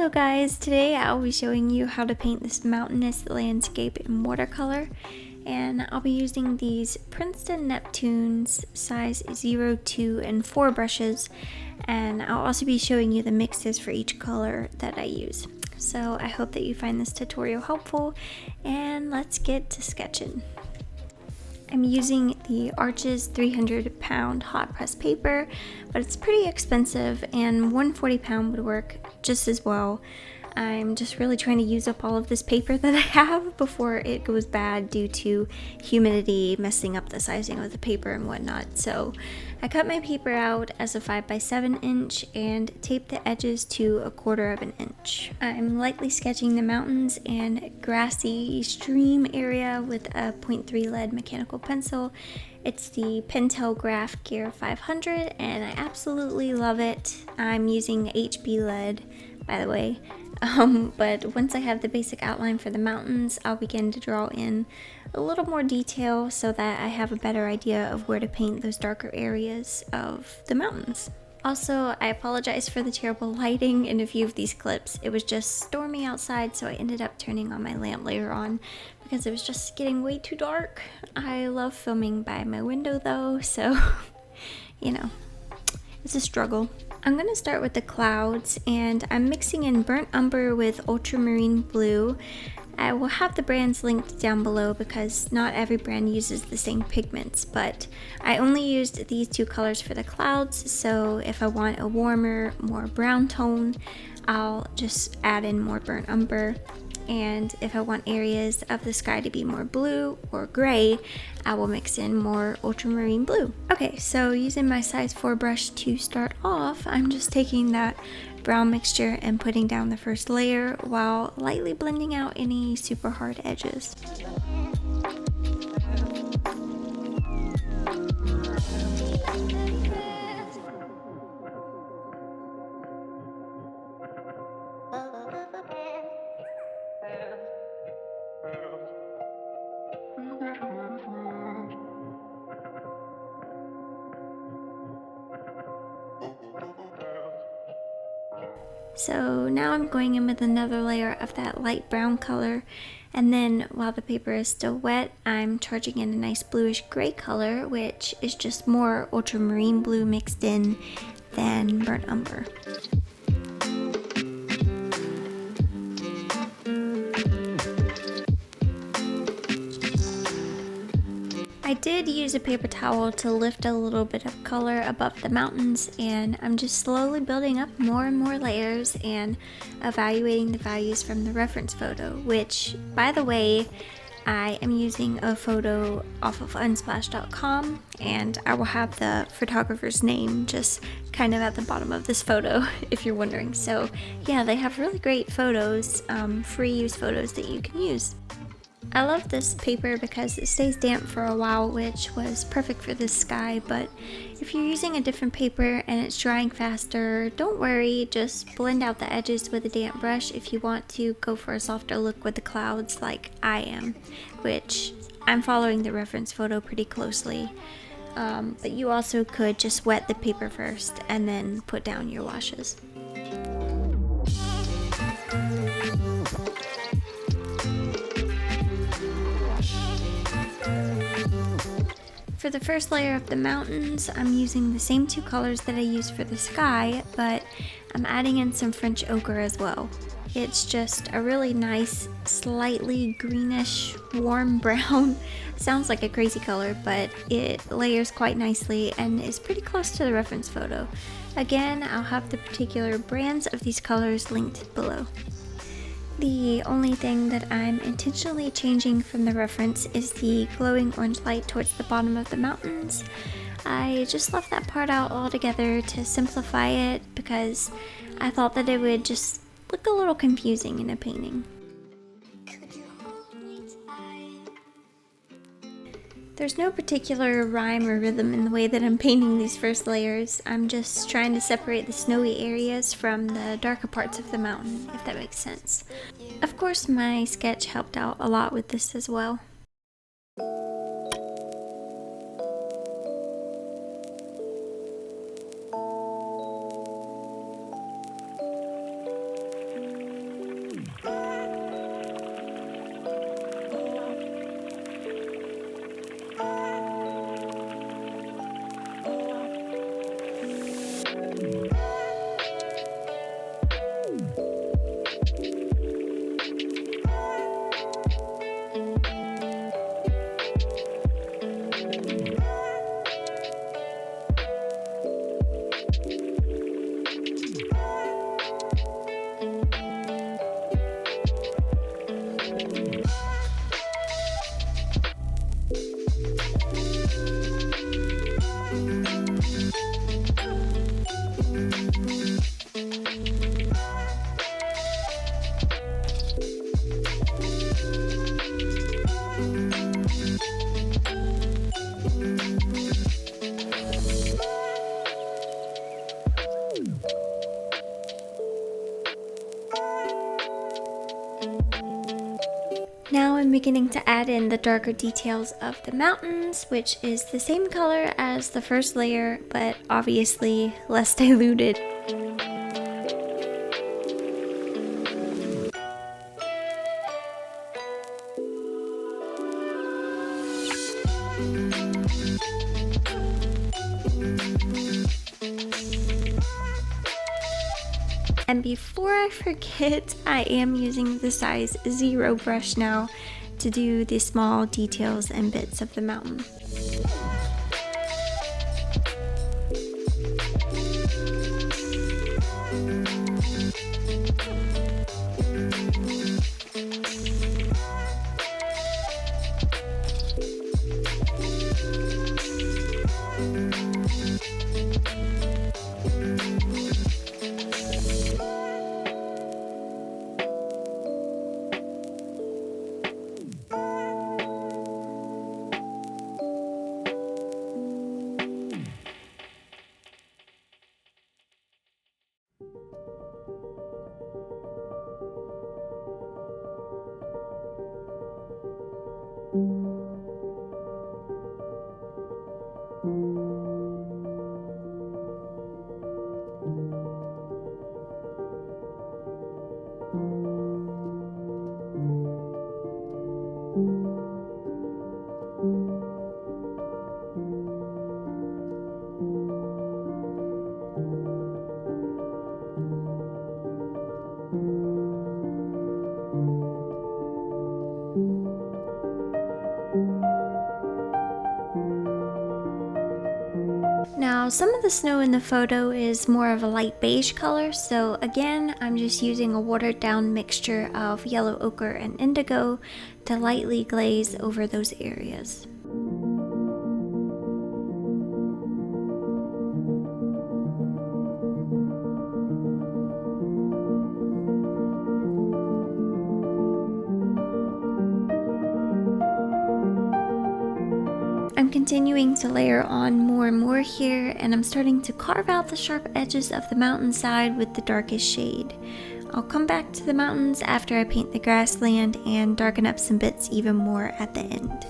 Hello guys, today I'll be showing you how to paint this mountainous landscape in watercolor, and I'll be using these Princeton Neptunes size 0, 2, and 4 brushes, and I'll also be showing you the mixes for each color that I use. So I hope that you find this tutorial helpful, and let's get to sketching. I'm using the Arches 300-pound hot press paper, but it's pretty expensive and 140-pound would work just as well. I'm just really trying to use up all of this paper that I have before it goes bad due to humidity messing up the sizing of the paper and whatnot. So I cut my paper out as a 5x7 inch and taped the edges to 1/4 of an inch. I'm lightly sketching the mountains and grassy stream area with a 0.3 lead mechanical pencil. It's the Pentel Graph Gear 500 and I absolutely love it. I'm using HB lead, by the way. But once I have the basic outline for the mountains, I'll begin to draw in a little more detail so that I have a better idea of where to paint those darker areas of the mountains. Also, I apologize for the terrible lighting in a few of these clips. It was just stormy outside, so I ended up turning on my lamp later on because it was just getting way too dark. I love filming by my window though, so you know, it's a struggle. I'm going to start with the clouds, and I'm mixing in burnt umber with ultramarine blue. I will have the brands linked down below because not every brand uses the same pigments, but I only used these two colors for the clouds, so if I want a warmer, more brown tone, I'll just add in more burnt umber. And if I want areas of the sky to be more blue or gray, I will mix in more ultramarine blue. Okay, so using my size 4 brush to start off, I'm just taking that brown mixture and putting down the first layer while lightly blending out any super hard edges. So now I'm going in with another layer of that light brown color, and then while the paper is still wet, I'm charging in a nice bluish gray color, which is just more ultramarine blue mixed in than burnt umber. I did use a paper towel to lift a little bit of color above the mountains, and I'm just slowly building up more and more layers and evaluating the values from the reference photo, which, by the way, I am using a photo off of unsplash.com, and I will have the photographer's name just kind of at the bottom of this photo if you're wondering. So yeah, they have really great photos, free use photos that you can use. I love this paper because it stays damp for a while, which was perfect for this sky, but if you're using a different paper and it's drying faster, don't worry, just blend out the edges with a damp brush if you want to go for a softer look with the clouds like I am, which I'm following the reference photo pretty closely. But you also could just wet the paper first and then put down your washes. For the first layer of the mountains, I'm using the same two colors that I used for the sky, but I'm adding in some French ochre as well. It's just a really nice, slightly greenish, warm brown. Sounds like a crazy color, but it layers quite nicely and is pretty close to the reference photo. Again, I'll have the particular brands of these colors linked below. The only thing that I'm intentionally changing from the reference is the glowing orange light towards the bottom of the mountains. I just left that part out altogether to simplify it because I thought that it would just look a little confusing in a painting. There's no particular rhyme or rhythm in the way that I'm painting these first layers. I'm just trying to separate the snowy areas from the darker parts of the mountain, if that makes sense. Of course, my sketch helped out a lot with this as well. Now I'm beginning to add in the darker details of the mountains, which is the same color as the first layer, but obviously less diluted. And before I forget, I am using the size 0 brush now to do the small details and bits of the mountain. Now, some of the snow in the photo is more of a light beige color, so again, I'm just using a watered down mixture of yellow ochre and indigo to lightly glaze over those areas. I'm continuing to layer on more and more here, and I'm starting to carve out the sharp edges of the mountainside with the darkest shade. I'll come back to the mountains after I paint the grassland and darken up some bits even more at the end.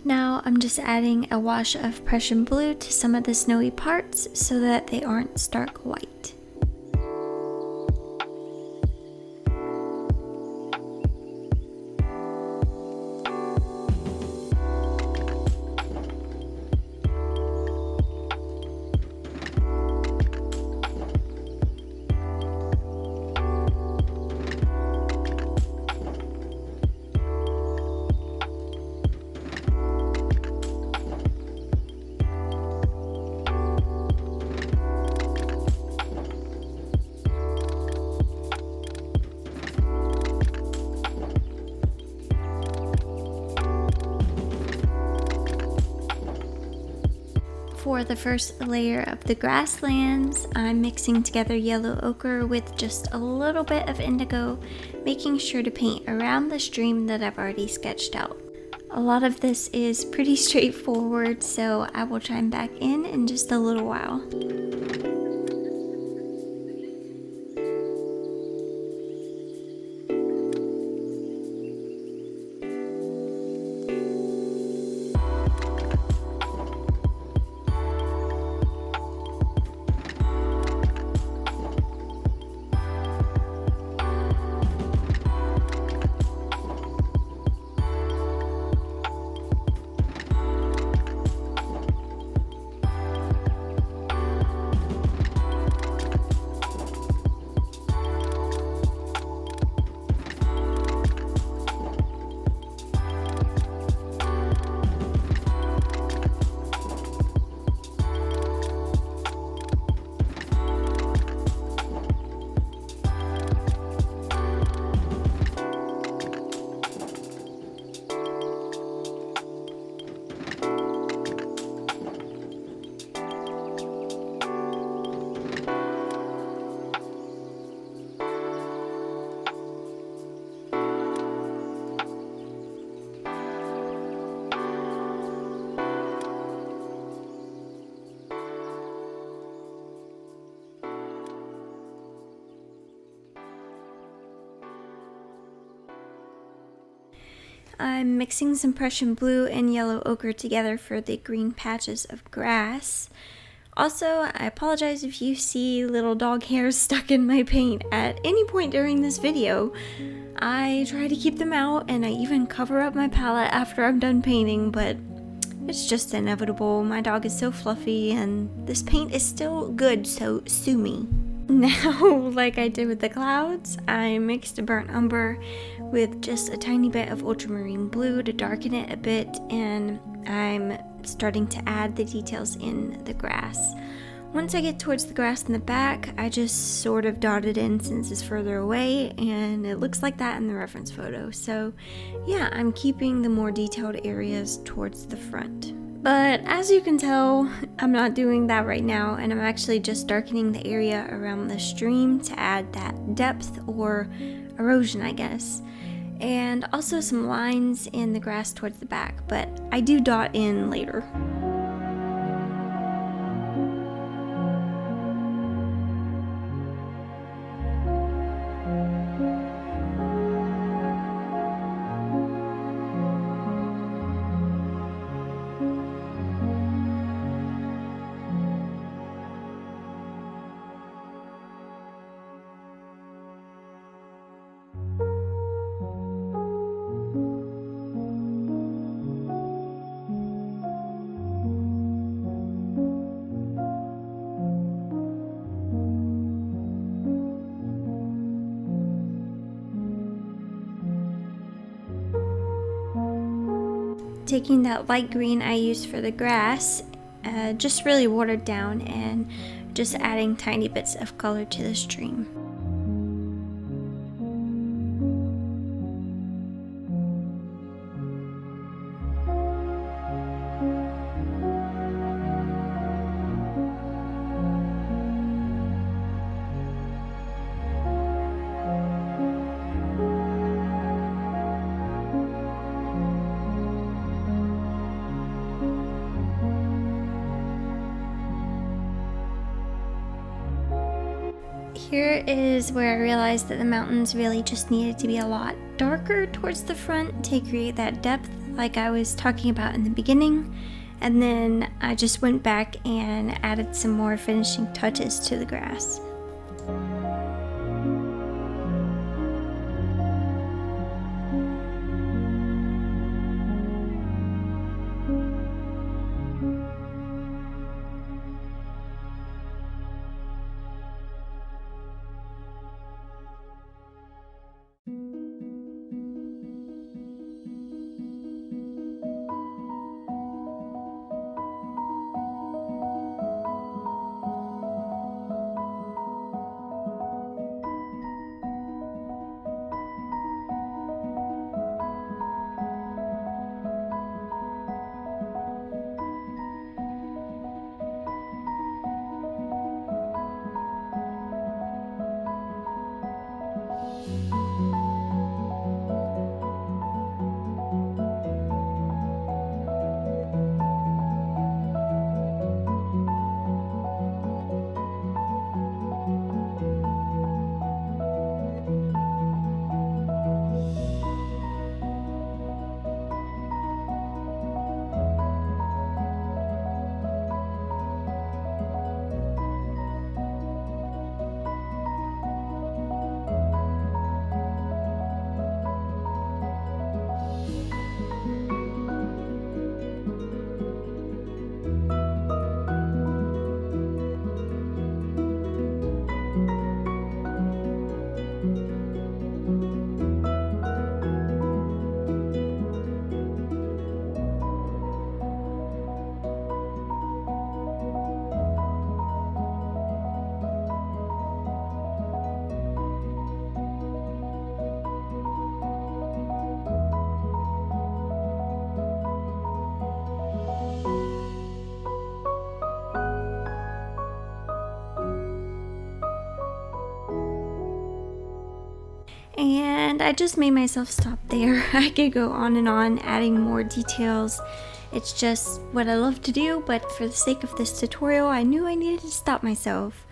Now I'm just adding a wash of Prussian blue to some of the snowy parts so that they aren't stark white. For the first layer of the grasslands, I'm mixing together yellow ochre with just a little bit of indigo, making sure to paint around the stream that I've already sketched out. A lot of this is pretty straightforward, so I will chime back in just a little while. I'm mixing some Prussian blue and yellow ochre together for the green patches of grass. Also, I apologize if you see little dog hairs stuck in my paint at any point during this video. I try to keep them out, and I even cover up my palette after I'm done painting, but it's just inevitable. My dog is so fluffy, and this paint is still good, so sue me. Now, like I did with the clouds, I mixed a burnt umber with just a tiny bit of ultramarine blue to darken it a bit, and I'm starting to add the details in the grass. Once I get towards the grass in the back, I just sort of dot it in since it's further away, and it looks like that in the reference photo. So yeah, I'm keeping the more detailed areas towards the front. But as you can tell, I'm not doing that right now, and I'm actually just darkening the area around the stream to add that depth or erosion, I guess. And also some lines in the grass towards the back, but I do dot in later. Taking that light green I used for the grass, just really watered down, and just adding tiny bits of color to the stream. Here is where I realized that the mountains really just needed to be a lot darker towards the front to create that depth like I was talking about in the beginning, and then I just went back and added some more finishing touches to the grass. And I just made myself stop there. I could go on and on adding more details. It's just what I love to do, but for the sake of this tutorial, I knew I needed to stop myself.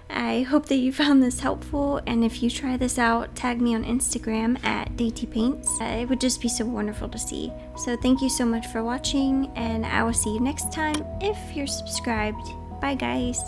I hope that you found this helpful, and if you try this out, tag me on Instagram at Dainty Paints. It would just be so wonderful to see. So thank you so much for watching, and I will see you next time if you're subscribed. Bye guys.